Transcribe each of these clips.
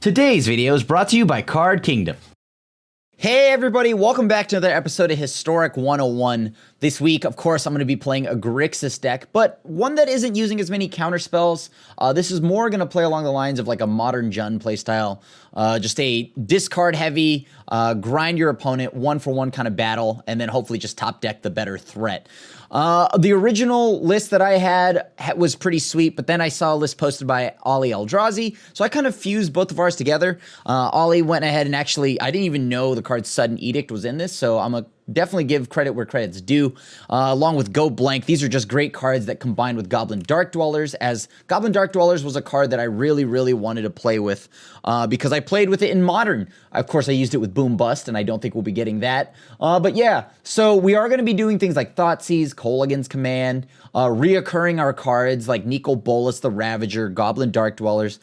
Today's video is brought to you by Card Kingdom. Hey everybody, welcome back to another episode of Historic 101. This week, of course, I'm going to be playing a Grixis deck, but one that isn't using as many counter spells. This is more going to play along the lines of like a modern Jund playstyle. Just a discard heavy, grind your opponent, one-for-one kind of battle, and then hopefully just top deck the better threat. The original list that I had was pretty sweet, but then I saw a list posted by Ollie Eldrazi, so I kind of fused both of ours together. Ollie went ahead and actually, I didn't even know the card Sudden Edict was in this, so I'm a definitely give credit where credit's due. Along with Go Blank, these are just great cards that combine with Goblin Dark Dwellers, as Goblin Dark Dwellers was a card that I really wanted to play with because I played with it in Modern. Of course, I used it with Boom Bust, and I don't think we'll be getting that. But yeah, so we are going to be doing things like Thoughtseize, Kolaghan's Command, reoccurring our cards like Nicol Bolas the Ravager, Goblin Dark Dwellers,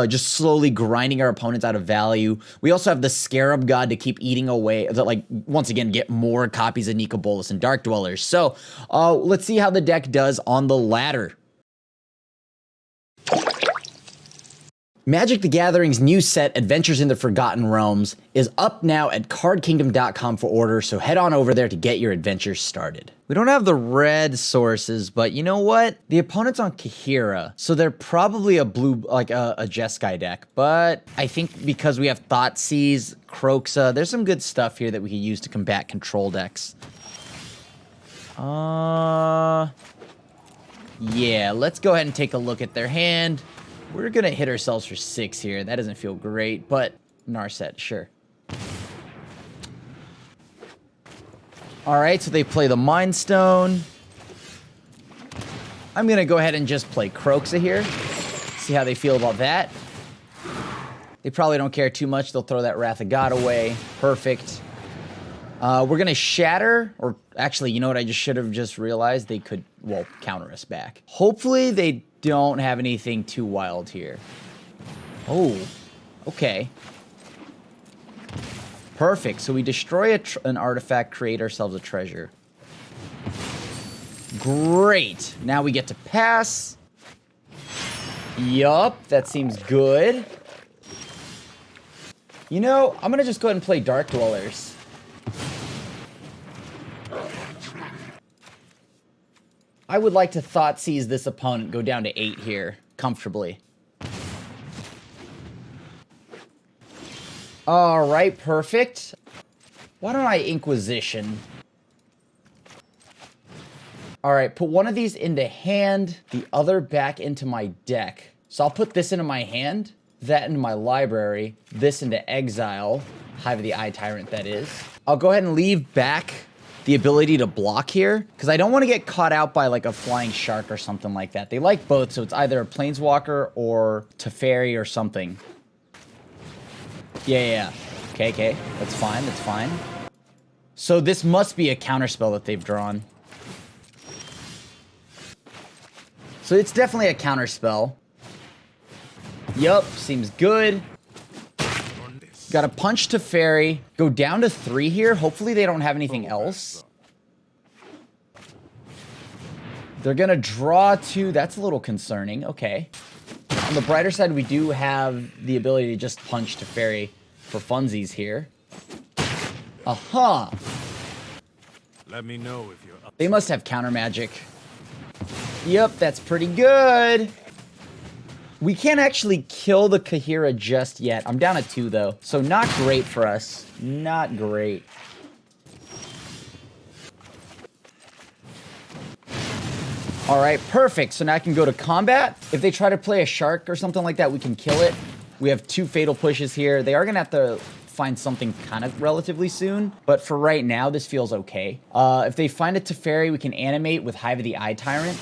just slowly grinding our opponents out of value. We also have the Scarab God to keep eating away, like once again, get more copies of Nicol Bolas and Dark Dwellers. So let's see how the deck does on the ladder. Magic the Gathering's new set, Adventures in the Forgotten Realms, is up now at cardkingdom.com for order, so head on over there to get your adventures started. We don't have the red sources, but you know what? The opponent's on Kahira, so they're probably a blue, like a Jeskai deck, but I think because we have Thoughtseize, Kroxa, there's some good stuff here that we can use to combat control decks. Yeah, let's go ahead and take a look at their hand. We're gonna hit ourselves for 6 here. That doesn't feel great, but Narset, sure. All right, so they play the Mind Stone. I'm gonna go ahead and just play Kroxa here. See how they feel about that. They probably don't care too much. They'll throw that Wrath of God away. Perfect. We're gonna Shatter, or actually, you know what I just should have just realized? They could, well, counter us back. Hopefully they don't have anything too wild here. Oh, okay. Perfect. So we destroy an artifact, create ourselves a treasure. Great. Now we get to pass. Yup, that seems good. You know, I'm gonna just go ahead and play Dark Dwellers. I would like to Thoughtseize this opponent, go down to 8 here, comfortably. All right, perfect. Why don't I Inquisition? All right, put one of these into hand, the other back into my deck. So I'll put this into my hand, that into my library, this into exile, Hive of the Eye Tyrant, that is. I'll go ahead and leave back the ability to block here, because I don't want to get caught out by like a flying shark or something like that. They like both, so it's either a Planeswalker or Teferi or something. Yeah. Okay, that's fine. So this must be a counterspell that they've drawn. So it's definitely a counterspell. Yup, seems good. Got to punch Teferi, go down to 3 here. Hopefully they don't have anything else. They're going to draw 2. That's a little concerning. Okay. On the brighter side, we do have the ability to just punch Teferi for funsies here. Aha! Let me know if you're up. They must have counter magic. Yep, that's pretty good. We can't actually kill the Kahira just yet. I'm down at 2, though. So not great for us. Not great. All right, perfect. So now I can go to combat. If they try to play a shark or something like that, we can kill it. We have 2 fatal pushes here. They are going to have to find something kind of relatively soon. But for right now, this feels okay. If they find a Teferi, we can animate with Hive of the Eye Tyrant.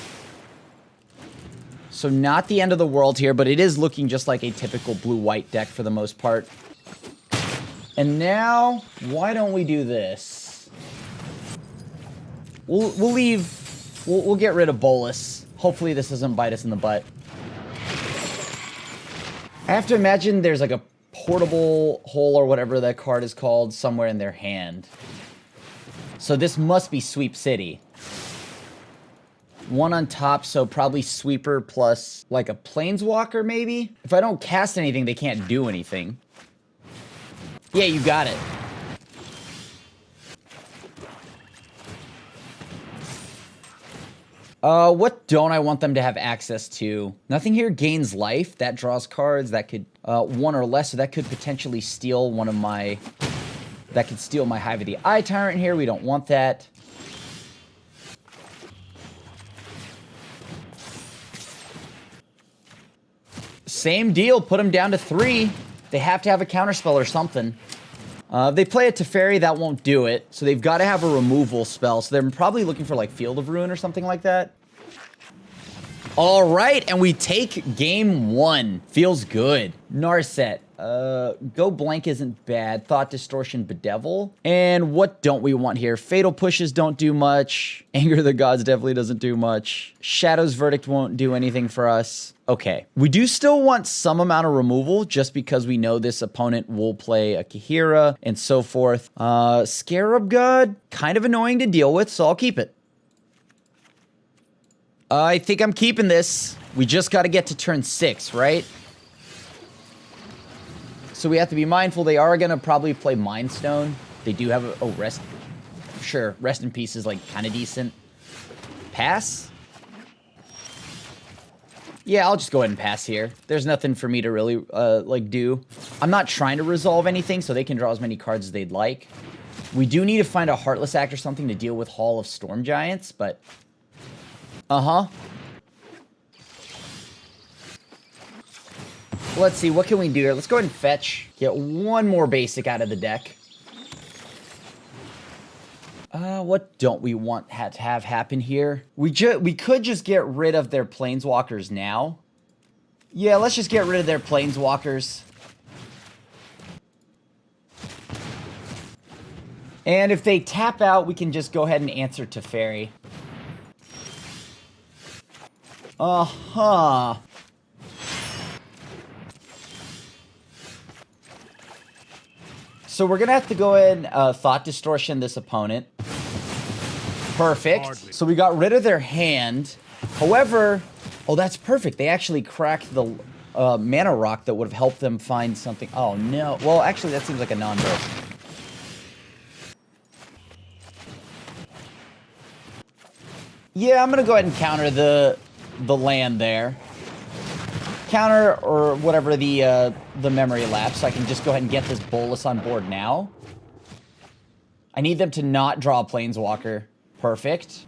So not the end of the world here, but it is looking just like a typical blue-white deck for the most part. And now, why don't we do this? We'll leave, we'll get rid of Bolas. Hopefully this doesn't bite us in the butt. I have to imagine there's like a portable hole or whatever that card is called somewhere in their hand. So this must be Sweep City. One on top, so probably sweeper plus like a planeswalker maybe? If I don't cast anything, they can't do anything. Yeah, you got it. What don't I want them to have access to? Nothing here gains life. That draws cards. That could, one or less, so that could potentially steal one of my... That could steal my Hive of the Eye Tyrant here. We don't want that. Same deal. Put them down to 3. They have to have a counterspell or something. If they play a Teferi, that won't do it. So they've got to have a removal spell. So they're probably looking for like Field of Ruin or something like that. All right, and we take game 1. Feels good. Narset. Go blank isn't bad. Thought Distortion, Bedevil. And what don't we want here? Fatal Pushes don't do much. Anger of the Gods definitely doesn't do much. Shadow's Verdict won't do anything for us. Okay. We do still want some amount of removal just because we know this opponent will play a Kahira and so forth. Scarab God, kind of annoying to deal with, so I'll keep it. I think I'm keeping this. We just got to get to turn 6, right? So we have to be mindful. They are going to probably play Mind Stone. They do have a... Oh, Rest... Sure, Rest in Peace is, like, kind of decent. Pass? Yeah, I'll just go ahead and pass here. There's nothing for me to really, like, do. I'm not trying to resolve anything, so they can draw as many cards as they'd like. We do need to find a Heartless Act or something to deal with Hall of Storm Giants, but... Uh-huh. Let's see, what can we do here? Let's go ahead and fetch. Get one more basic out of the deck. What don't we want to have happen here? We could just get rid of their Planeswalkers now. Yeah, let's just get rid of their Planeswalkers. And if they tap out, we can just go ahead and answer Teferi. Uh-huh. So we're going to have to go ahead and Thought Distortion this opponent. Perfect. Hardly. So we got rid of their hand. However, oh, that's perfect. They actually cracked the mana rock that would have helped them find something. Oh, no. Well, actually, that seems like a non-burst. Yeah, I'm going to go ahead and counter the land there. Counter or whatever the memory lapse, so I can just go ahead and get this Bolus on board now. I need them to not draw a Planeswalker. Perfect.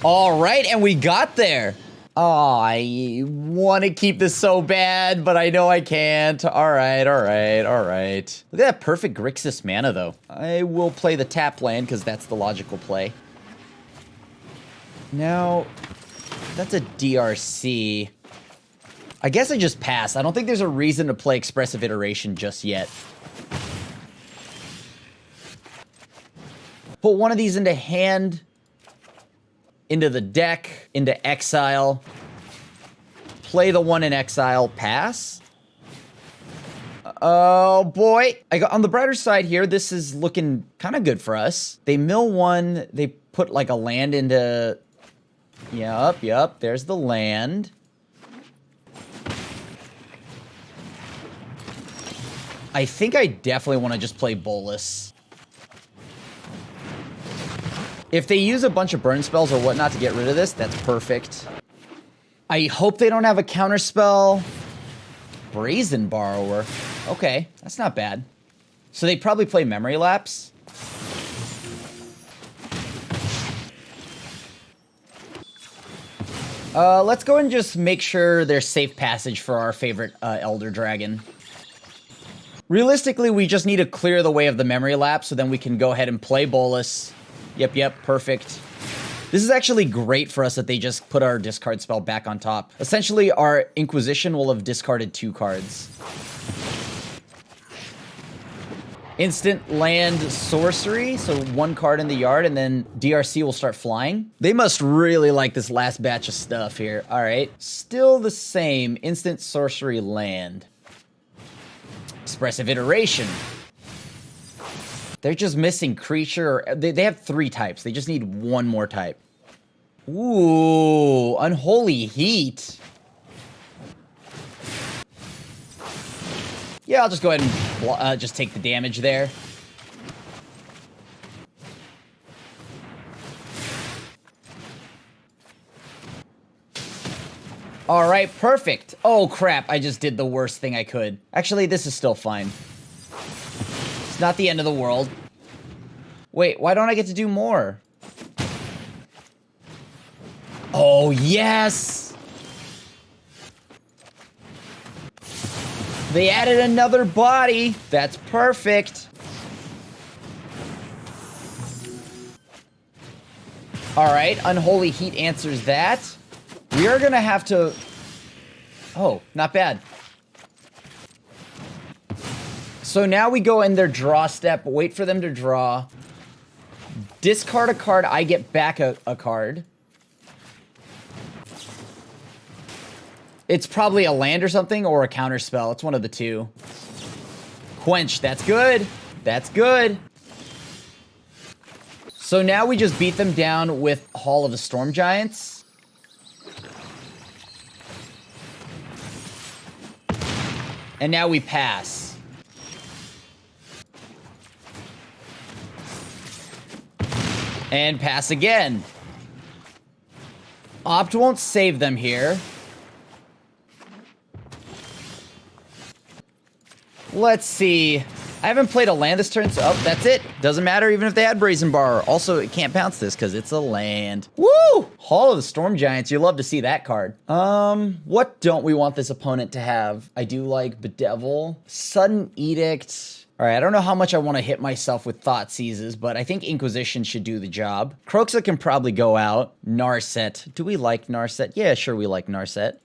All right, and we got there. Oh, I want to keep this so bad, but I know I can't. All right, all right, all right. Look at that perfect Grixis mana, though. I will play the tap land, because that's the logical play. Now, that's a DRC. I guess I just pass. I don't think there's a reason to play Expressive Iteration just yet. Put one of these into hand, into the deck, into exile. Play the one in exile, pass. Oh boy. On the brighter side here, this is looking kind of good for us. They mill one, they put like a land into... Yup, there's the land. I think I definitely want to just play Bolus. If they use a bunch of burn spells or whatnot to get rid of this, that's perfect. I hope they don't have a counterspell. Brazen Borrower. Okay, that's not bad. So they probably play Memory Lapse. Let's go and just make sure there's safe passage for our favorite Elder Dragon. Realistically, we just need to clear the way of the Memory Lapse, so then we can go ahead and play Bolus. Yep, perfect. This is actually great for us that they just put our discard spell back on top. Essentially, our Inquisition will have discarded 2 cards. Instant land sorcery, so 1 card in the yard, and then DRC will start flying. They must really like this last batch of stuff here. All right, still the same. Instant sorcery land. Expressive Iteration. They're just missing creature. They have 3 types. They just need 1 more type. Ooh, Unholy Heat. Yeah, I'll just go ahead and just take the damage there. All right, perfect. Oh, crap. I just did the worst thing I could. Actually, this is still fine. It's not the end of the world. Wait, why don't I get to do more? Oh, yes! They added another body. That's perfect. All right, Unholy Heat answers that. We are going to have to... Oh, not bad. So now we go in their draw step, wait for them to draw. Discard a card, I get back a card. It's probably a land or something, or a counter spell. It's one of the two. Quench, that's good. That's good. So now we just beat them down with Hall of the Storm Giants. And now we pass. And pass again. Opt won't save them here. Let's see. I haven't played a land this turn, so oh, that's it. Doesn't matter even if they had Brazen Bar. Also, it can't bounce this because it's a land. Woo! Hall of the Storm Giants. You love to see that card. What don't we want this opponent to have? I do like Bedevil. Sudden Edict. All right, I don't know how much I want to hit myself with Thought Seizes, but I think Inquisition should do the job. Kroxa can probably go out. Narset. Do we like Narset? Yeah, sure we like Narset.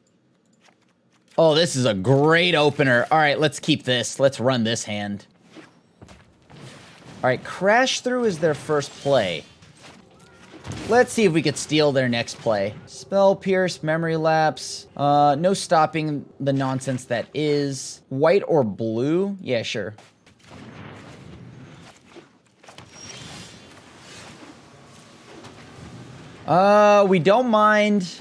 Oh, this is a great opener. All right, let's keep this. Let's run this hand. All right, Crash Through is their first play. Let's see if we could steal their next play. Spell Pierce, Memory Lapse. No stopping the nonsense that is. White or blue? Yeah, sure. We don't mind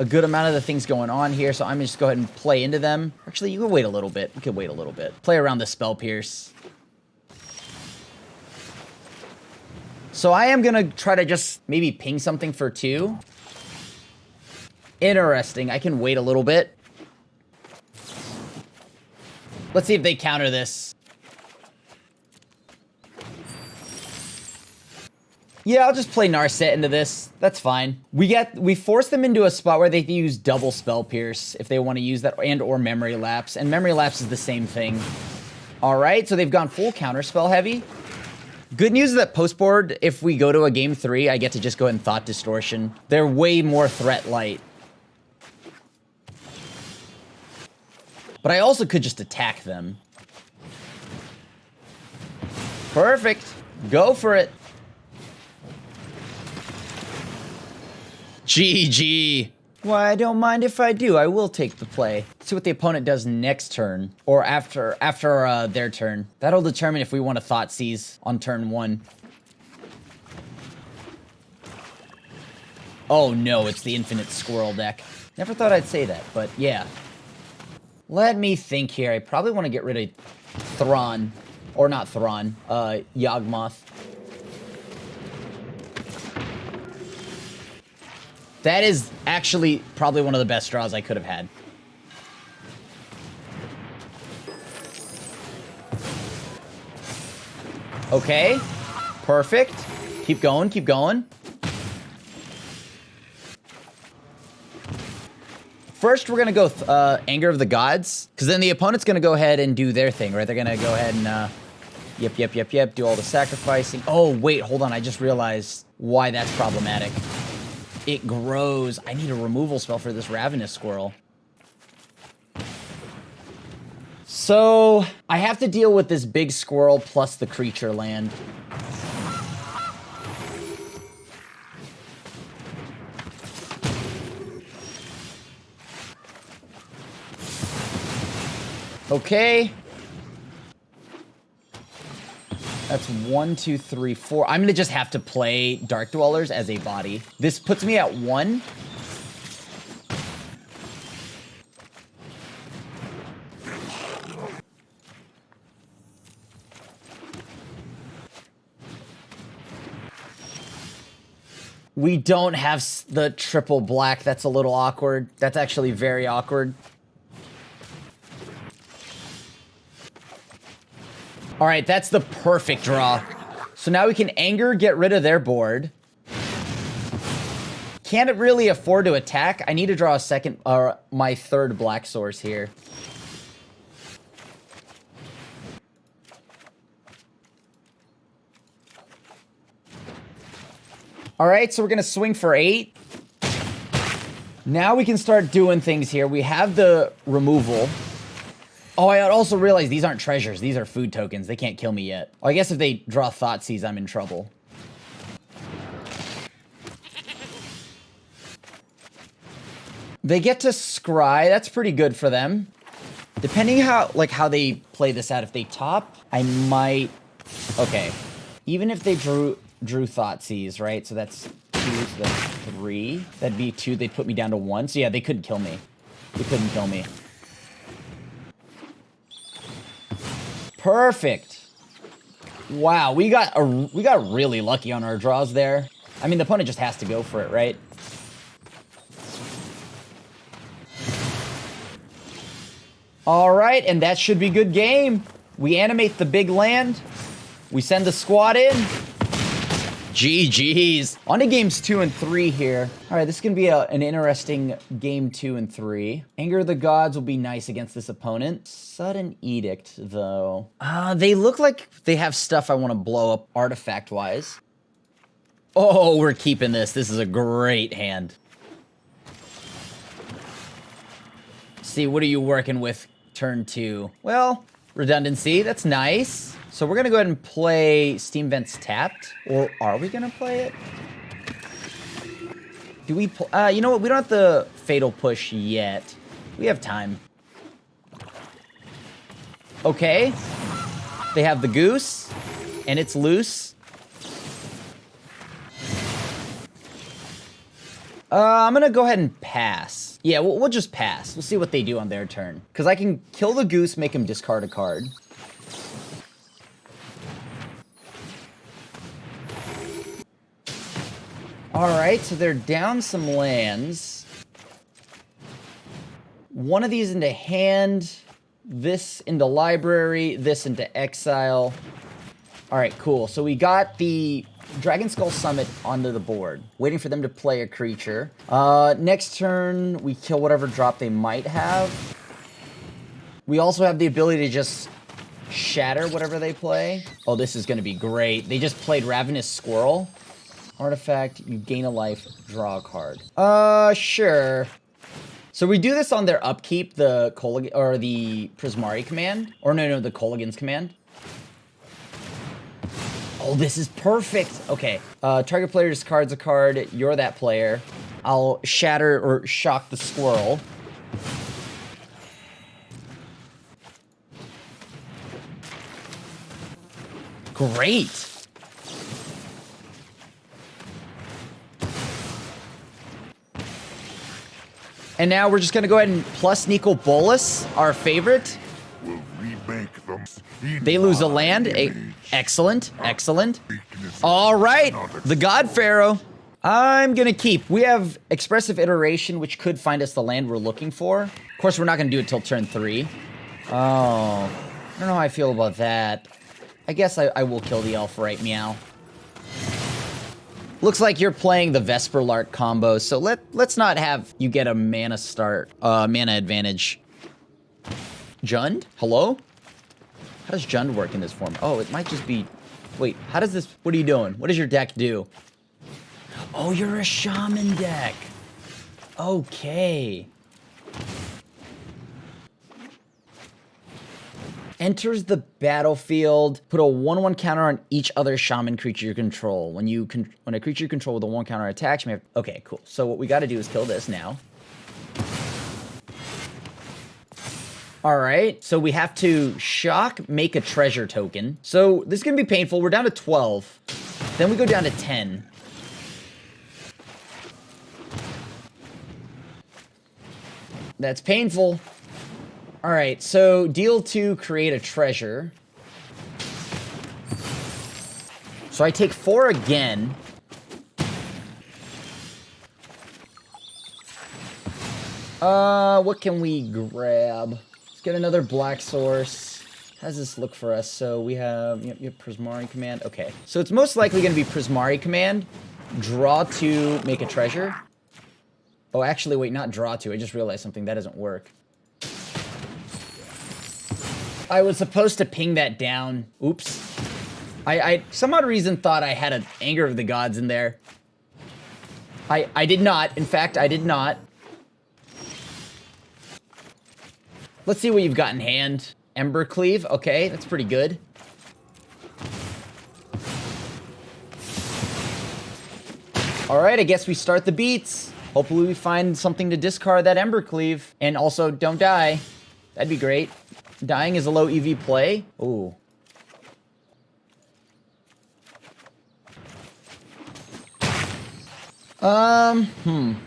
a good amount of the things going on here, so I'm just go ahead and play into them. Actually, you can wait a little bit. We could wait a little bit. Play around the Spell Pierce. So I am gonna try to just maybe ping something for 2. Interesting. I can wait a little bit. Let's see if they counter this. Yeah, I'll just play Narset into this. That's fine. We force them into a spot where they can use double Spell Pierce if they want to use that, and or Memory Lapse. And Memory Lapse is the same thing. All right, so they've gone full counterspell heavy. Good news is that postboard, if we go to a game 3, I get to just go ahead and Thought Distortion. They're way more threat light. But I also could just attack them. Perfect. Go for it. GG. Why, I don't mind if I do. I will take the play. See what the opponent does next turn. Or after their turn. That'll determine if we want to Thought Seize on turn 1. Oh no, it's the Infinite Squirrel deck. Never thought I'd say that, but yeah. Let me think here. I probably want to get rid of Thrawn. Or not Thrawn. Yawgmoth. That is actually probably one of the best draws I could have had. Okay. Perfect. Keep going, keep going. First, we're going to go Anger of the Gods, because then the opponent's going to go ahead and do their thing, right? They're going to go ahead and, yep, do all the sacrificing. Oh, wait, hold on. I just realized why that's problematic. It grows. I need a removal spell for this Ravenous Squirrel. So, I have to deal with this big squirrel plus the creature land. Okay. That's 1, 2, 3, 4. I'm gonna just have to play Dark Dwellers as a body. This puts me at 1. We don't have the triple black. That's a little awkward. That's actually very awkward. All right, that's the perfect draw. So now we can anger, get rid of their board. Can't really afford to attack. I need to draw a second, my third black source here. All right, so we're gonna swing for 8. Now we can start doing things here. We have the removal. Oh, I also realized these aren't treasures. These are food tokens. They can't kill me yet. Oh, I guess if they draw Thoughtseize, I'm in trouble. They get to scry. That's pretty good for them. Depending how they play this out, if they top, I might... Okay. Even if they drew Thoughtseize, right? So that's 2, so that's 3. That'd be 2. They'd put me down to 1. So yeah, they couldn't kill me. They couldn't kill me. Perfect. Wow, we got really lucky on our draws there. I mean, the opponent just has to go for it, right? All right, and that should be good game. We animate the big land. We send the squad in. GG's. On to games 2 and 3 here. All right, this is going to be an interesting game 2 and 3. Anger of the Gods will be nice against this opponent. Sudden Edict, though. They look like they have stuff I want to blow up artifact-wise. Oh, we're keeping this. This is a great hand. See, what are you working with turn 2? Well, redundancy. That's nice. So we're going to go ahead and play Steam Vents tapped. Or are we going to play it? Do we... you know what? We don't have the Fatal Push yet. We have time. Okay. They have the Goose. And it's loose. I'm going to go ahead and pass. Yeah, we'll just pass. We'll see what they do on their turn. Because I can kill the Goose, make him discard a card. Alright, so they're down some lands. One of these into hand. This into library. This into exile. Alright, cool. So we got the Dragon Skull Summit onto the board. Waiting for them to play a creature. Next turn, we kill whatever drop they might have. We also have the ability to just shatter whatever they play. Oh, this is going to be great. They just played Ravenous Squirrel. Artifact, you gain a life, draw a card. Sure. So we do this on their upkeep, the Prismari command. Or no, the Kolaghan's command. Oh, this is perfect. Okay. Target player discards a card. You're that player. I'll shatter or shock the squirrel. Great. And now we're just going to go ahead and plus Nicol Bolas, our favorite. Will remake them. They lose a land. Excellent. Excellent. All right. The God Pharaoh. I'm going to keep. We have Expressive Iteration, which could find us the land we're looking for. Of course, we're not going to do it till turn 3. Oh, I don't know how I feel about that. I guess I will kill the elf, right? Meow. Looks like you're playing the Vesper Lark combo, so let's not have you get a mana advantage. Jund? Hello? How does Jund work in this form? Oh, it might just be... Wait, how does this... What are you doing? What does your deck do? Oh, you're a shaman deck. Okay. Enters the battlefield. Put a 1/1 counter on each other shaman creature you control. When a creature you control with a 1 counter attacks, you may have... Okay, cool. So what we got to do is kill this now. All right, so we have to shock, make a treasure token. So this is gonna be painful. We're down to 12. Then we go down to 10. That's painful. All right, so deal 2, create a treasure. So I take 4 again. What can we grab? Let's get another black source. How does this look for us? So we have, Prismari command. Okay, so it's most likely going to be Prismari command. Draw 2, make a treasure. Oh, actually, wait, not draw 2. I just realized something. That doesn't work. I was supposed to ping that down. Oops. I some odd reason thought I had an Anger of the Gods in there. I did not. In fact, I did not. Let's see what you've got in hand. Ember Cleave. Okay, that's pretty good. All right, I guess we start the beats. Hopefully we find something to discard that Ember Cleave. And also, don't die. That'd be great. Dying is a low EV play. Ooh.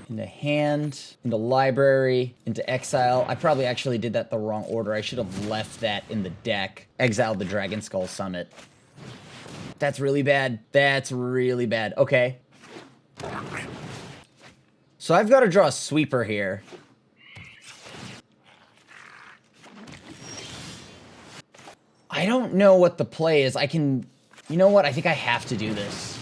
Into hand, into library, into exile. I probably actually did that the wrong order. I should have left that in the deck. Exiled the Dragon Skull Summit. That's really bad. That's really bad. Okay. So I've got to draw a sweeper here. I don't know what the play is. I can... You know what? I think I have to do this.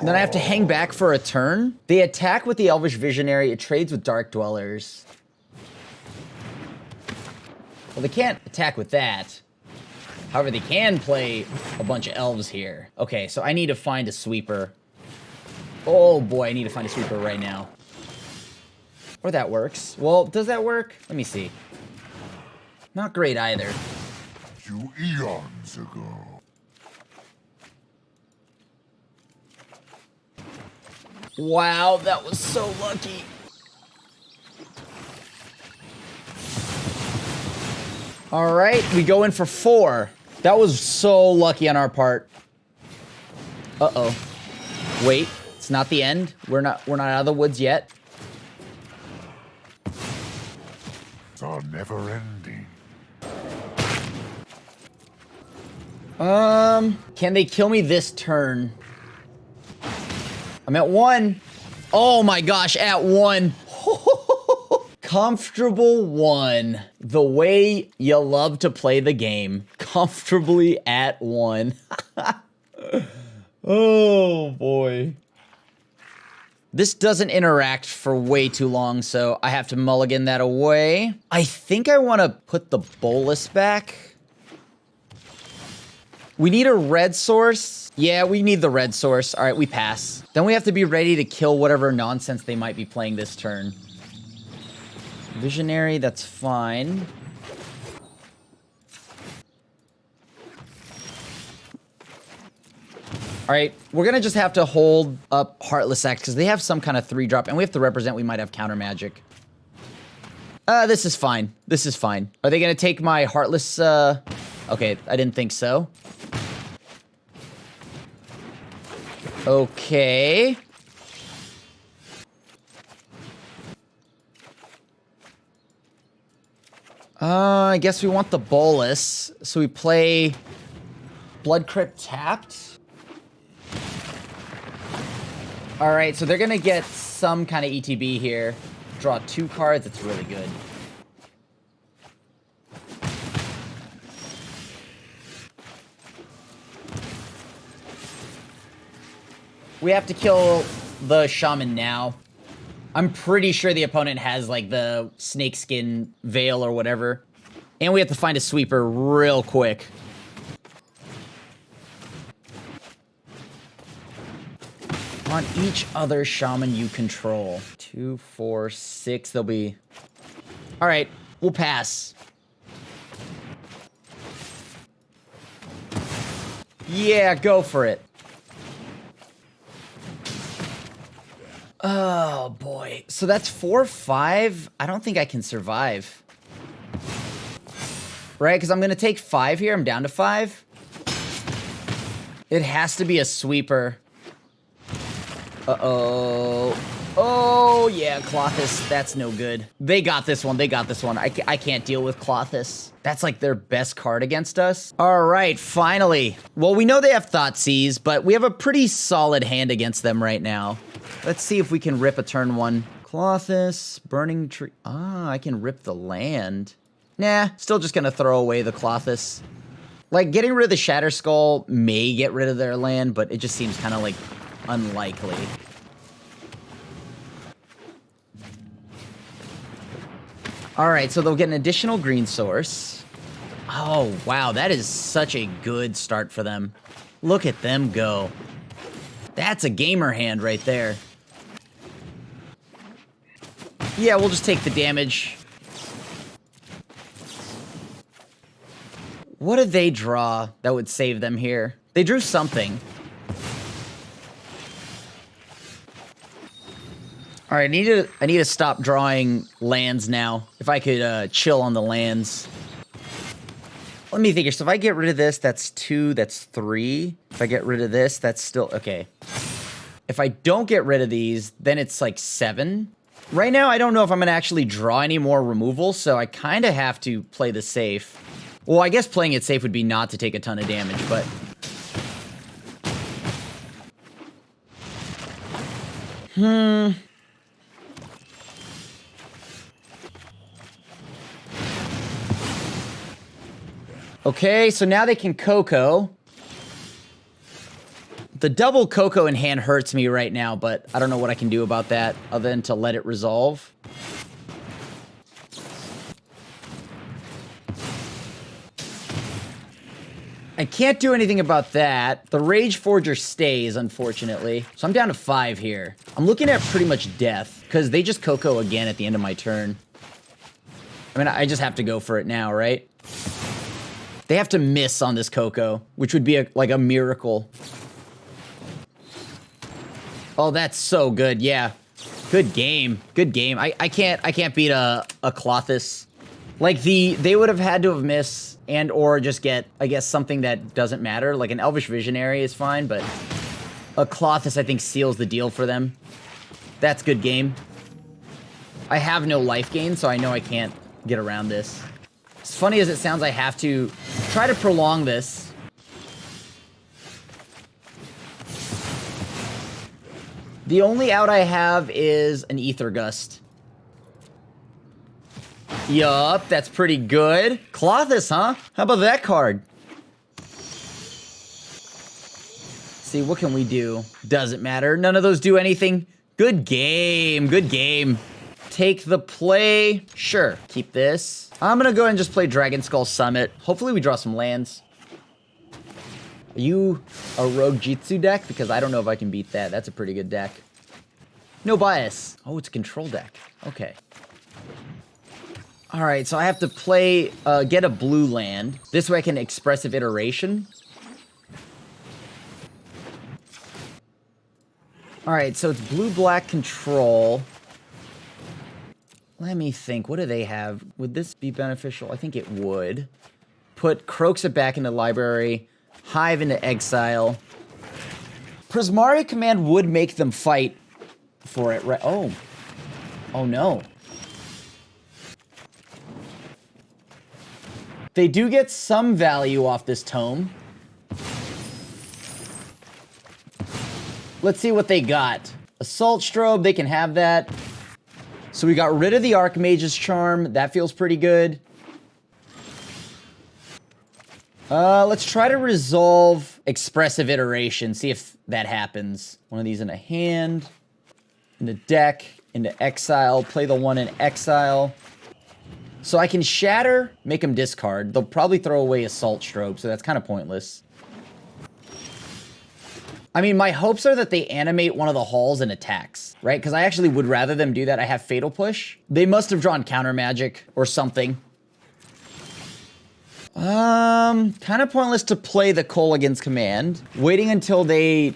And then I have to hang back for a turn. They attack with the Elvish Visionary. It trades with Dark Dwellers. Well, they can't attack with that. However, they can play a bunch of elves here. Okay, so I need to find a sweeper. Oh boy, I need to find a sweeper right now. Or that works. Well, does that work? Let me see. Not great either. You eons ago. Wow, that was so lucky. All right, we go in for 4. That was so lucky on our part. Uh-oh. Wait, it's not the end. We're not out of the woods yet. It's all never ending. Can they kill me this turn? I'm at 1. Oh my gosh, at 1. Comfortable 1. The way you love to play the game. Comfortably at 1. Oh boy. This doesn't interact for way too long, so I have to mulligan that away. I think I want to put the bolus back. We need a red source. Yeah, we need the red source. All right, we pass. Then we have to be ready to kill whatever nonsense they might be playing this turn. Visionary, that's fine. All right, we're gonna just have to hold up Heartless Axe because they have some kind of 3-drop, and we have to represent we might have counter magic. This is fine. This is fine. Are they gonna take my Heartless, Okay, I didn't think so. Okay. I guess we want the bolus. So we play Blood Crypt tapped. All right, so they're gonna get some kind of ETB here. Draw 2 cards, it's really good. We have to kill the shaman now. I'm pretty sure the opponent has, like, the snakeskin veil or whatever. And we have to find a sweeper real quick. On each other shaman you control. 2, 4, 6, they'll be... Alright, we'll pass. Yeah, go for it. Oh, boy. So that's 4-5. I don't think I can survive. Right? Because I'm going to take 5 here. I'm down to 5. It has to be a sweeper. Uh-oh. Oh, yeah, Clothis. That's no good. They got this one. They got this one. I can't deal with Clothis. That's like their best card against us. All right, finally. Well, we know they have Thoughtseize, but we have a pretty solid hand against them right now. Let's see if we can rip a turn 1. Clothis, Burning Tree. Ah, I can rip the land. Nah, still just gonna throw away the Clothis. Like, getting rid of the Shatter Skull may get rid of their land, but it just seems kind of, like, unlikely. All right, so they'll get an additional green source. Oh, wow, that is such a good start for them. Look at them go. That's a gamer hand right there. Yeah, we'll just take the damage. What did they draw that would save them here? They drew something. All right, I need to stop drawing lands now. If I could chill on the lands. Let me think here. So if I get rid of this, that's 2, that's 3. If I get rid of this, that's still okay. If I don't get rid of these, then it's like 7. Right now, I don't know if I'm gonna actually draw any more removal, so I kind of have to play this safe. Well, I guess playing it safe would be not to take a ton of damage, but... Okay, so now they can Coco. The double Coco in hand hurts me right now, but I don't know what I can do about that other than to let it resolve. I can't do anything about that. The Rage Forger stays, unfortunately. So I'm down to 5 here. I'm looking at pretty much death, because they just Coco again at the end of my turn. I mean, I just have to go for it now, right? They have to miss on this Coco, which would be like a miracle. Oh, that's so good, yeah. Good game, good game. I can't beat a Clothis. Like they would have had to have missed and or just get, I guess, something that doesn't matter. Like an Elvish Visionary is fine, but a Clothis I think seals the deal for them. That's good game. I have no life gain, so I know I can't get around this. As funny as it sounds, I have to try to prolong this. The only out I have is an Ether Gust. Yup, that's pretty good. Clothis, huh? How about that card? See, what can we do? Doesn't matter. None of those do anything. Good game. Good game. Take the play. Sure. Keep this. I'm gonna go ahead and just play Dragon Skull Summit. Hopefully we draw some lands. Are you a Rogue Jitsu deck? Because I don't know if I can beat that. That's a pretty good deck. No bias. Oh, it's a control deck. Okay. All right, so I have to play, get a blue land. This way I can Expressive Iteration. All right, so it's blue-black control. Let me think. What do they have? Would this be beneficial? I think it would. Put Croaksit back into library. Hive into exile. Prismari Command would make them fight for it, right? Oh. Oh, no. They do get some value off this tome. Let's see what they got. Assault Strobe, they can have that. So we got rid of the Archmage's Charm. That feels pretty good. Let's try to resolve Expressive Iteration. See if that happens. One of these in a hand. In the deck. Into exile. Play the one in exile. So I can Shatter, make them discard. They'll probably throw away Assault Strobe, so that's kind of pointless. I mean, my hopes are that they animate one of the halls and attacks, right? Because I actually would rather them do that. I have Fatal Push. They must have drawn Counter Magic or something. Kind of pointless to play the Kolaghan's Command. Waiting until they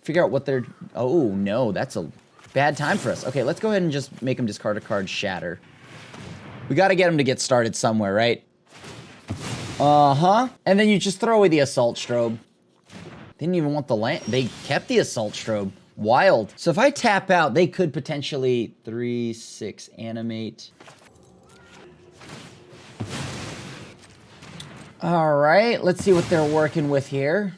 figure out what they're... Oh, no, that's a Bad time for us. Okay, let's go ahead and just make him discard a card, Shatter. We got to get him to get started somewhere, right? Uh-huh. And then you just throw away the Assault Strobe. They didn't even want the land. They kept the Assault Strobe. Wild. So if I tap out, they could potentially 3/6 animate. All right, let's see what they're working with here.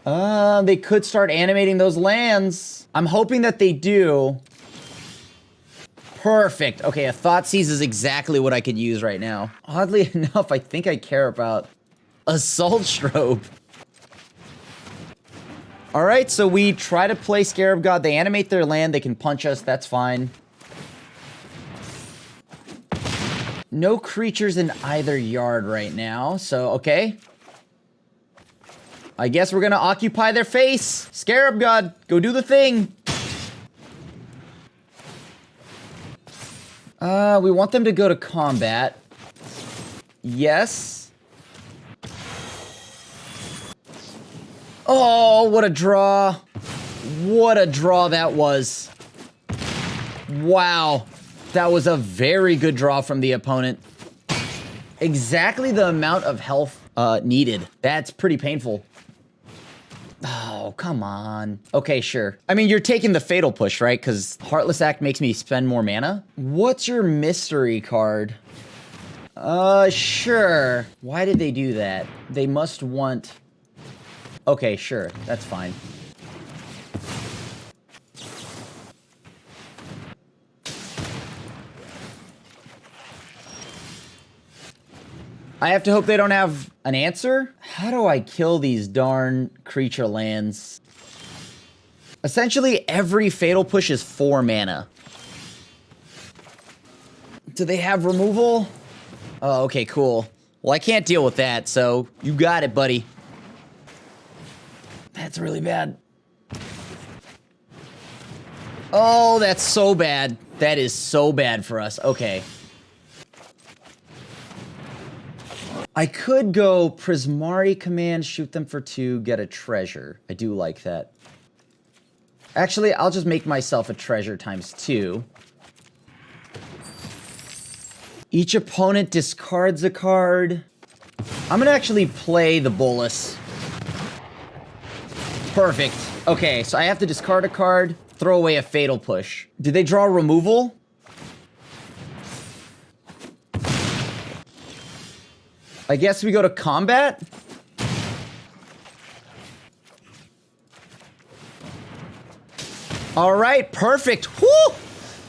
They could start animating those lands. I'm hoping that they do. Perfect. Okay, a Thoughtseize is exactly what I could use right now. Oddly enough, I think I care about Assault Strobe. All right, so we try to play Scarab God. They animate their land. They can punch us. That's fine. No creatures in either yard right now, so okay. I guess we're gonna occupy their face. Scarab God, go do the thing. We want them to go to combat. Yes. Oh, what a draw. What a draw that was. Wow. That was a very good draw from the opponent. Exactly the amount of health needed. That's pretty painful. Oh, come on. Okay, sure. I mean, you're taking the Fatal Push, right? Because Heartless Act makes me spend more mana. What's your mystery card? Sure. Why did they do that? They must want... Okay, sure. That's fine. I have to hope they don't have an answer? How do I kill these darn creature lands? Essentially, every Fatal Push is 4 mana. Do they have removal? Oh, okay, cool. Well, I can't deal with that, so you got it, buddy. That's really bad. Oh, that's so bad. That is so bad for us. Okay. I could go Prismari Command, shoot them for 2, get a treasure. I do like that. Actually, I'll just make myself a treasure ×2. Each opponent discards a card. I'm gonna actually play the Bolus. Perfect. Okay, so I have to discard a card, throw away a Fatal Push. Did they draw removal? I guess we go to combat? All right, perfect. Woo!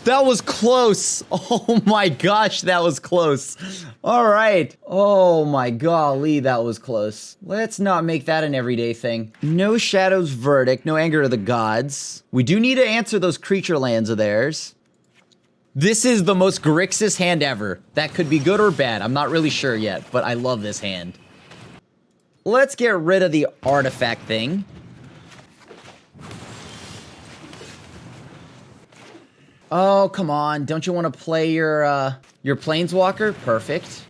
That was close. Oh my gosh, that was close. All right. Oh my golly, that was close. Let's not make that an everyday thing. No Shadow's Verdict, no Anger of the Gods. We do need to answer those creature lands of theirs. This is the most Grixis hand ever. That could be good or bad. I'm not really sure yet, but I love this hand. Let's get rid of the artifact thing. Oh, come on. Don't you want to play your Planeswalker? Perfect.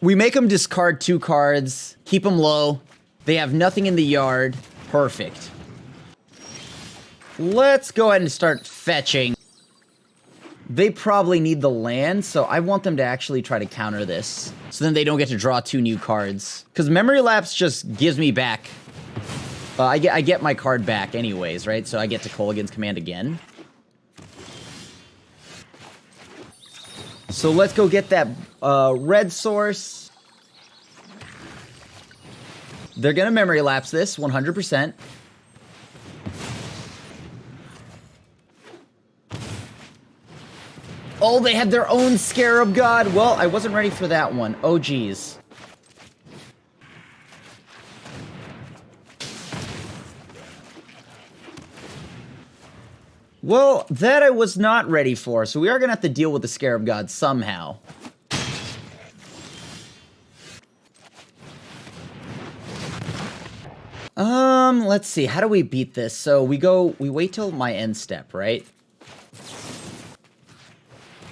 We make them discard 2 cards, keep them low. They have nothing in the yard. Perfect. Let's go ahead and start fetching. They probably need the land, so I want them to actually try to counter this. So then they don't get to draw 2 new cards. Because Memory Lapse just gives me back... I get my card back anyways, right? So I get to Kolaghan's Command again. So let's go get that red source. They're gonna Memory Lapse this, 100%. Oh, they had their own Scarab God. Well, I wasn't ready for that one. Oh, geez. Well, that I was not ready for, so we are going to have to deal with the Scarab God somehow. Let's see. How do we beat this? So we wait till my end step, right?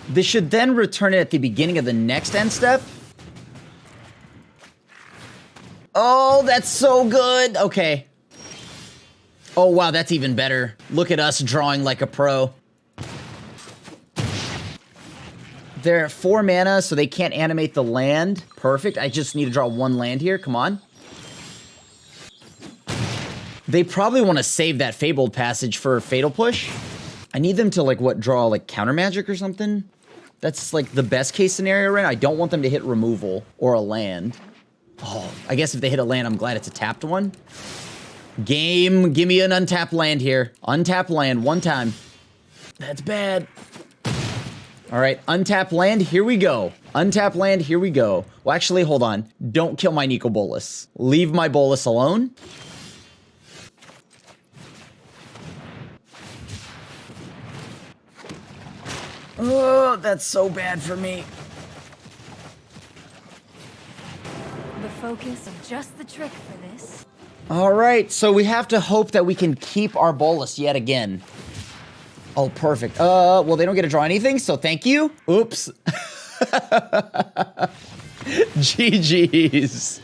This should then return it at the beginning of the next end step. Oh, that's so good. Okay. Oh, wow, that's even better. Look at us drawing like a pro. They're at 4 mana, so they can't animate the land. Perfect. I just need to draw 1 land here. Come on. They probably want to save that Fabled Passage for Fatal Push. I need them to, like, what, draw, like, Counter Magic or something? That's, like, the best case scenario right now. I don't want them to hit removal or a land. Oh, I guess if they hit a land, I'm glad it's a tapped one. Game, give me an untapped land here. Untapped land, 1 time. That's bad. All right, untapped land, here we go. Untapped land, here we go. Well, actually, hold on. Don't kill my Nico Bolas. Leave my Bolas alone. Oh, that's so bad for me. The focus of just the trick for this. All right, so we have to hope that we can keep our Bolas yet again. Oh, perfect. Well, they don't get to draw anything, so thank you. Oops. GG's.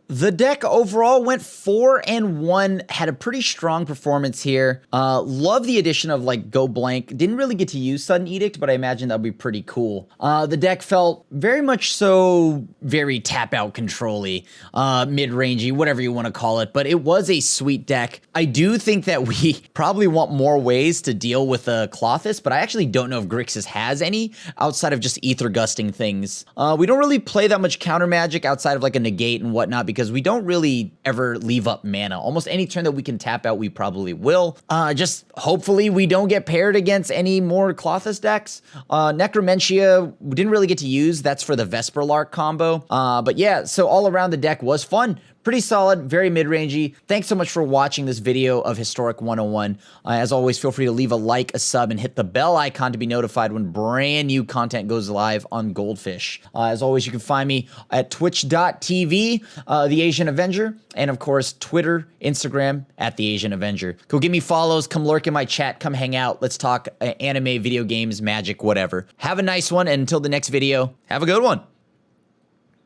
The deck overall went 4-1, had a pretty strong performance here. Love the addition of like Go Blank. Didn't really get to use Sudden Edict, but I imagine that'd be pretty cool. The deck felt very much so very tap out control-y, mid-rangey, whatever you want to call it, but it was a sweet deck. I do think that we probably want more ways to deal with Klothys, but I actually don't know if Grixis has any outside of just Ether Gusting things. We don't really play that much counter magic outside of like a negate and whatnot because we don't really ever leave up mana. Almost any turn that we can tap out, we probably will. Just hopefully we don't get paired against any more Klothys decks. Necromentia, we didn't really get to use. That's for the Vesperlark combo. But yeah, so all around the deck was fun. Pretty solid, very mid-rangey. Thanks so much for watching this video of Historic 101. As always, feel free to leave a like, a sub, and hit the bell icon to be notified when brand new content goes live on Goldfish. As always, you can find me at twitch.tv, TheAsianAvenger, and of course, Twitter, Instagram, at TheAsianAvenger. Go give me follows, come lurk in my chat, come hang out. Let's talk anime, video games, magic, whatever. Have a nice one, and until the next video, have a good one.